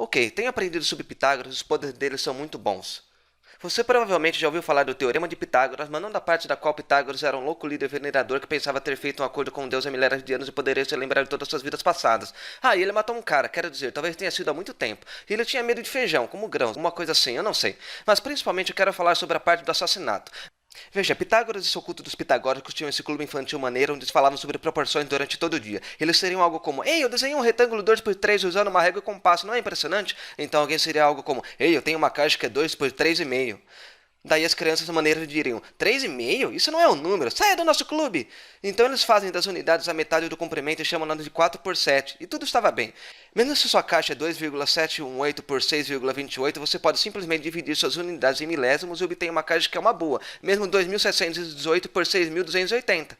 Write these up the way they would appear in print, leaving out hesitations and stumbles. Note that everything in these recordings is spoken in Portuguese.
Ok, tenho aprendido sobre Pitágoras e os poderes dele são muito bons. Você provavelmente já ouviu falar do Teorema de Pitágoras, mas não da parte da qual Pitágoras era um louco líder venerador que pensava ter feito um acordo com Deus há milhares de anos e poderia se lembrar de todas as suas vidas passadas. Ah, e ele matou um cara, quero dizer, talvez tenha sido há muito tempo. E ele tinha medo de feijão, como grãos, uma coisa assim, eu não sei. Mas principalmente eu quero falar sobre a parte do assassinato. Veja, Pitágoras e seu culto dos pitagóricos tinham esse clube infantil maneiro onde eles falavam sobre proporções durante todo o dia. Eles seriam algo como: ei, eu desenhei um retângulo 2 por 3 usando uma régua e compasso, não é impressionante? Então alguém seria algo como: ei, eu tenho uma caixa que é 2 por 3,5. Daí as crianças maneiras diriam: 3,5? Isso não é um número, saia do nosso clube! Então eles fazem das unidades a metade do comprimento e chamam de 4 por 7. E tudo estava bem. Mesmo se sua caixa é 2,718 por 6,28, você pode simplesmente dividir suas unidades em milésimos e obter uma caixa que é uma boa, mesmo 2.718 por 6.280.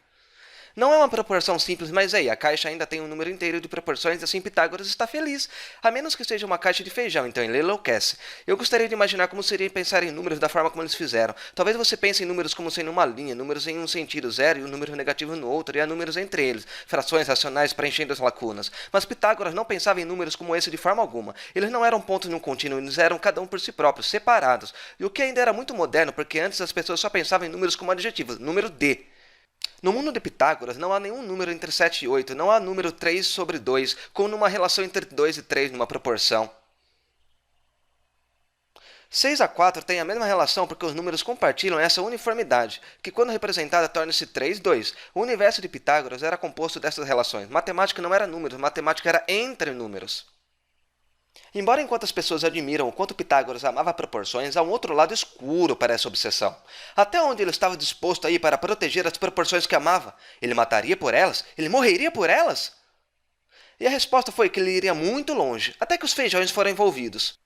Não é uma proporção simples, mas aí, a caixa ainda tem um número inteiro de proporções e assim Pitágoras está feliz. A menos que seja uma caixa de feijão, então ele enlouquece. Eu gostaria de imaginar como seria pensar em números da forma como eles fizeram. Talvez você pense em números como sendo uma linha, números em um sentido zero e um número negativo no outro, e há números entre eles, frações racionais preenchendo as lacunas. Mas Pitágoras não pensava em números como esse de forma alguma. Eles não eram pontos num contínuo, eles eram cada um por si próprios, separados. E o que ainda era muito moderno, porque antes as pessoas só pensavam em números como adjetivos, número D. No mundo de Pitágoras, não há nenhum número entre 7 e 8, não há número 3 sobre 2, como numa relação entre 2 e 3 numa proporção. 6 a 4 tem a mesma relação porque os números compartilham essa uniformidade, que quando representada torna-se 3, 2. O universo de Pitágoras era composto dessas relações. Matemática não era números, matemática era entre números. Embora enquanto as pessoas admiram o quanto Pitágoras amava proporções, há um outro lado escuro para essa obsessão. Até onde ele estava disposto a ir para proteger as proporções que amava? Ele mataria por elas? Ele morreria por elas? E a resposta foi que ele iria muito longe, até que os feijões foram envolvidos.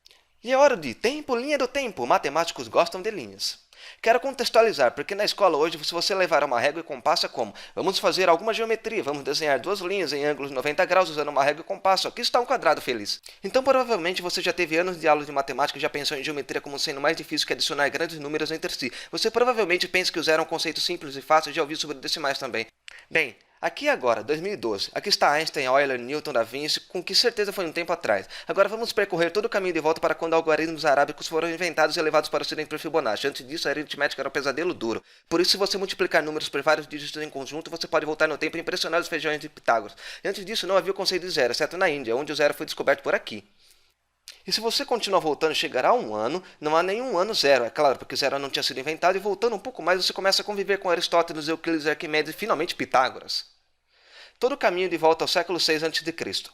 E é hora de tempo, linha do tempo. Matemáticos gostam de linhas. Quero contextualizar, porque na escola hoje, se você levar uma régua e compasso, é como: vamos fazer alguma geometria, vamos desenhar duas linhas em ângulos 90 graus usando uma régua e compasso. Aqui está um quadrado feliz. Então, provavelmente, você já teve anos de aula de matemática e já pensou em geometria como sendo mais difícil que adicionar grandes números entre si. Você provavelmente pensa que usar um conceito simples e fácil e já ouviu sobre decimais também. Bem, aqui agora, 2012. Aqui está Einstein, Euler, Newton, Da Vinci, com que certeza foi um tempo atrás. Agora vamos percorrer todo o caminho de volta para quando algoritmos arábicos foram inventados e levados para o ocidente por Fibonacci. Antes disso, a aritmética era um pesadelo duro. Por isso, se você multiplicar números por vários dígitos em conjunto, você pode voltar no tempo e impressionar os feijões de Pitágoras. E antes disso, não havia o conceito de zero, exceto na Índia, onde o zero foi descoberto por aqui. E se você continuar voltando e chegar a um ano, não há nenhum ano zero, é claro, porque zero não tinha sido inventado, e voltando um pouco mais, você começa a conviver com Aristóteles, Euclides, Arquimedes e finalmente Pitágoras. Todo o caminho de volta ao século VI a.C.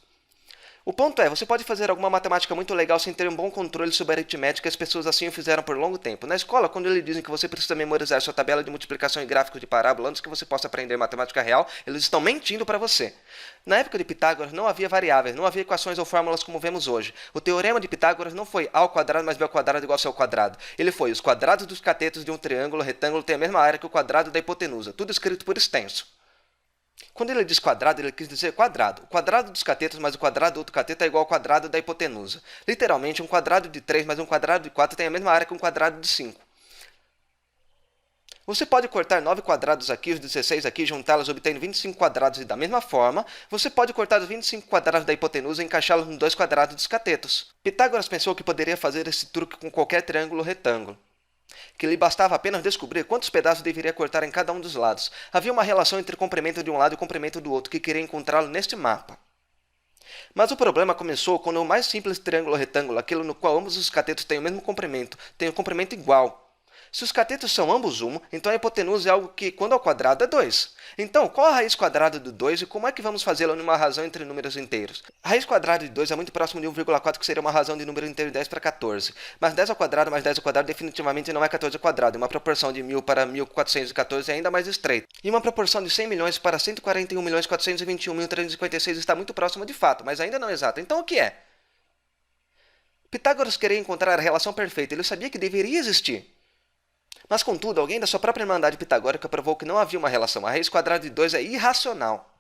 O ponto é, você pode fazer alguma matemática muito legal sem ter um bom controle sobre a aritmética, e as pessoas assim o fizeram por longo tempo. Na escola, quando eles dizem que você precisa memorizar sua tabela de multiplicação e gráficos de parábola antes que você possa aprender matemática real, eles estão mentindo para você. Na época de Pitágoras não havia variáveis, não havia equações ou fórmulas como vemos hoje. O teorema de Pitágoras não foi a ao quadrado mais b ao quadrado igual a c ao quadrado. Ele foi: os quadrados dos catetos de um triângulo retângulo têm a mesma área que o quadrado da hipotenusa, tudo escrito por extenso. Quando ele diz quadrado, ele quis dizer quadrado. O quadrado dos catetos mais o quadrado do outro cateto é igual ao quadrado da hipotenusa. Literalmente, um quadrado de 3 mais um quadrado de 4 tem a mesma área que um quadrado de 5. Você pode cortar 9 quadrados aqui, os 16 aqui, juntá-los obtendo 25 quadrados, e da mesma forma, você pode cortar os 25 quadrados da hipotenusa e encaixá-los nos 2 quadrados dos catetos. Pitágoras pensou que poderia fazer esse truque com qualquer triângulo ou retângulo, que lhe bastava apenas descobrir quantos pedaços deveria cortar em cada um dos lados. Havia uma relação entre o comprimento de um lado e o comprimento do outro, que queria encontrá-lo neste mapa. Mas o problema começou quando o mais simples triângulo retângulo, aquele no qual ambos os catetos têm o mesmo comprimento, tem um comprimento igual. Se os catetos são ambos 1, então a hipotenusa é algo que, quando ao quadrado, é 2. Então, qual a raiz quadrada do 2 e como é que vamos fazê-la numa razão entre números inteiros? A raiz quadrada de 2 é muito próximo de 1,4, que seria uma razão de número inteiro 10 para 14. Mas 10 ao quadrado mais 10 ao quadrado definitivamente não é 14 ao quadrado. Uma proporção de 1000 para 1414 é ainda mais estreita. E uma proporção de 100 milhões para 141.421.356 está muito próxima de fato, mas ainda não exata. Então, o que é? Pitágoras queria encontrar a relação perfeita. Ele sabia que deveria existir. Mas, contudo, alguém da sua própria irmandade pitagórica provou que não havia uma relação. A raiz quadrada de 2 é irracional.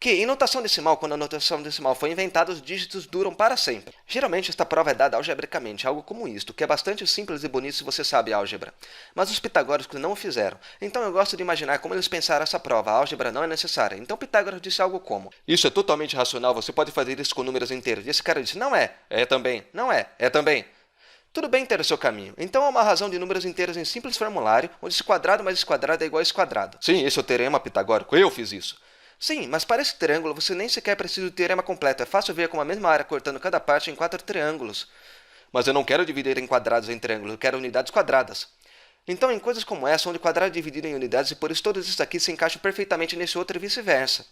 que em notação decimal, quando a notação decimal foi inventada, os dígitos duram para sempre. Geralmente esta prova é dada algebricamente, algo como isto, que é bastante simples e bonito se você sabe álgebra. Mas os pitagóricos não o fizeram, então eu gosto de imaginar como eles pensaram essa prova. A álgebra não é necessária. Então Pitágoras disse algo como: isso é totalmente racional, você pode fazer isso com números inteiros. E esse cara disse: não é, é também, não é, é também. Tudo bem ter o seu caminho. Então há uma razão de números inteiros em simples formulário, onde esse quadrado mais esse quadrado é igual a esse quadrado. Sim, esse é o teorema pitagórico, eu fiz isso. Sim, mas para esse triângulo você nem sequer precisa do teorema completo. É fácil ver como a mesma área cortando cada parte em 4 triângulos. Mas eu não quero dividir em quadrados em triângulos, eu quero unidades quadradas. Então, em coisas como essa, onde o quadrado é dividido em unidades, e por isso todos esses aqui se encaixam perfeitamente nesse outro e vice-versa.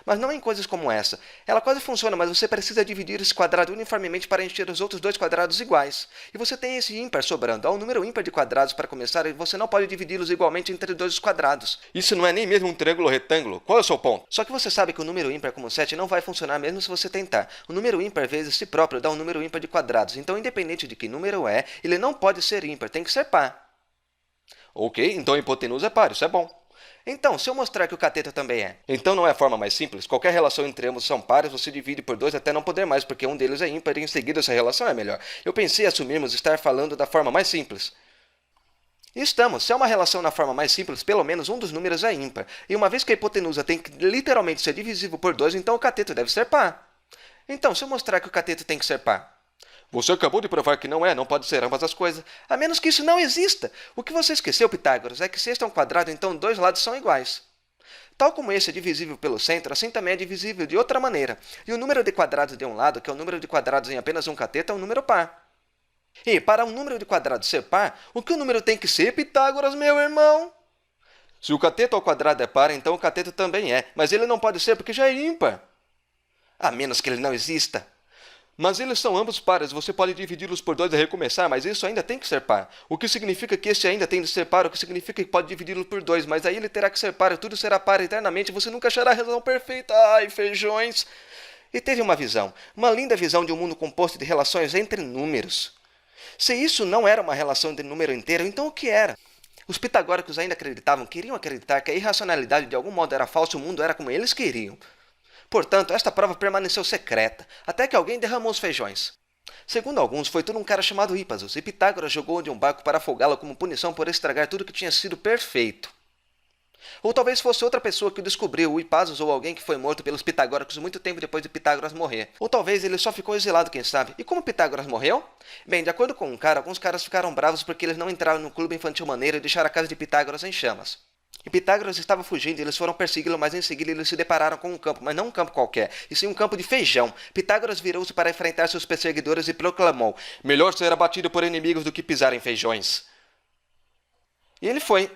Mas não em coisas como essa. Ela quase funciona, mas você precisa dividir esse quadrado uniformemente para encher os outros dois quadrados iguais. E você tem esse ímpar sobrando. Há um número ímpar de quadrados para começar, e você não pode dividi-los igualmente entre dois os quadrados. Isso não é nem mesmo um triângulo retângulo. Qual é o seu ponto? Só que você sabe que o número ímpar como 7 não vai funcionar mesmo se você tentar. O número ímpar vezes si próprio dá um número ímpar de quadrados. Então, independente de que número é, ele não pode ser ímpar, tem que ser par. Ok, então a hipotenusa é par, isso é bom. Então, se eu mostrar que o cateto também é, então não é a forma mais simples? Qualquer relação entre ambos são pares, você divide por 2 até não poder mais, porque um deles é ímpar e em seguida essa relação é melhor. Eu pensei em assumirmos estar falando da forma mais simples. E estamos. Se é uma relação na forma mais simples, pelo menos um dos números é ímpar. E uma vez que a hipotenusa tem que literalmente ser divisível por 2, então o cateto deve ser par. Então, se eu mostrar que o cateto tem que ser par, você acabou de provar que não é, não pode ser ambas as coisas. A menos que isso não exista. O que você esqueceu, Pitágoras, é que se este é um quadrado, então dois lados são iguais. Tal como esse é divisível pelo centro, assim também é divisível de outra maneira. E o número de quadrados de um lado, que é o número de quadrados em apenas um cateto, é um número par. E para um número de quadrados ser par, o que o número tem que ser, Pitágoras, meu irmão? Se o cateto ao quadrado é par, então o cateto também é. Mas ele não pode ser porque já é ímpar. A menos que ele não exista. Mas eles são ambos pares, você pode dividi-los por 2 e recomeçar, mas isso ainda tem que ser par. O que significa que este ainda tem de ser par, o que significa que pode dividi-lo por 2, mas aí ele terá que ser par, e tudo será par eternamente, você nunca achará a razão perfeita. Ai, feijões! E teve uma linda visão de um mundo composto de relações entre números. Se isso não era uma relação de número inteiro, então o que era? Os pitagóricos ainda queriam acreditar que a irracionalidade de algum modo era falsa e o mundo era como eles queriam. Portanto, esta prova permaneceu secreta, até que alguém derramou os feijões. Segundo alguns, foi tudo um cara chamado Hipasos, e Pitágoras jogou de um barco para afogá-lo como punição por estragar tudo que tinha sido perfeito. Ou talvez fosse outra pessoa que o descobriu, o Hipasos ou alguém que foi morto pelos pitagóricos muito tempo depois de Pitágoras morrer. Ou talvez ele só ficou exilado, quem sabe. E como Pitágoras morreu? Bem, de acordo com um cara, alguns caras ficaram bravos porque eles não entraram no clube infantil maneiro e deixaram a casa de Pitágoras em chamas. E Pitágoras estava fugindo e eles foram persegui-lo, mas em seguida eles se depararam com um campo, mas não um campo qualquer, e sim um campo de feijão. Pitágoras virou-se para enfrentar seus perseguidores e proclamou: melhor ser abatido por inimigos do que pisar em feijões. E ele foi.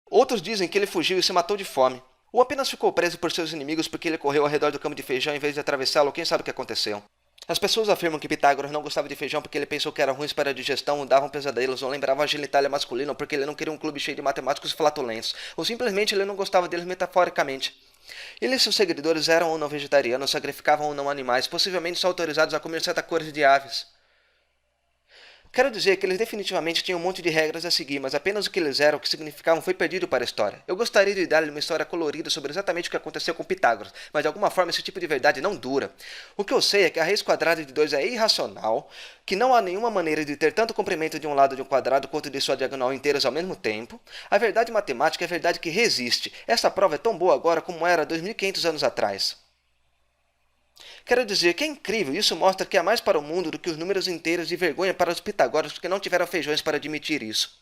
Outros dizem que ele fugiu e se matou de fome. Ou apenas ficou preso por seus inimigos porque ele correu ao redor do campo de feijão em vez de atravessá-lo, quem sabe o que aconteceu. As pessoas afirmam que Pitágoras não gostava de feijão porque ele pensou que era ruim para a digestão, ou davam pesadelos, ou lembrava a genitália masculina, ou porque ele não queria um clube cheio de matemáticos flatulentos, ou simplesmente ele não gostava deles metaforicamente. Ele e seus seguidores eram ou não vegetarianos, sacrificavam ou não animais, possivelmente só autorizados a comer certa cor de aves. Quero dizer que eles definitivamente tinham um monte de regras a seguir, mas apenas o que eles eram, o que significavam, foi perdido para a história. Eu gostaria de dar-lhe uma história colorida sobre exatamente o que aconteceu com Pitágoras, mas de alguma forma esse tipo de verdade não dura. O que eu sei é que a raiz quadrada de 2 é irracional, que não há nenhuma maneira de ter tanto o comprimento de um lado de um quadrado quanto de sua diagonal inteiras ao mesmo tempo. A verdade matemática é a verdade que resiste. Essa prova é tão boa agora como era 2.500 anos atrás. Quero dizer que é incrível, isso mostra que há mais para o mundo do que os números inteiros e vergonha para os pitagóricos que não tiveram feijões para admitir isso.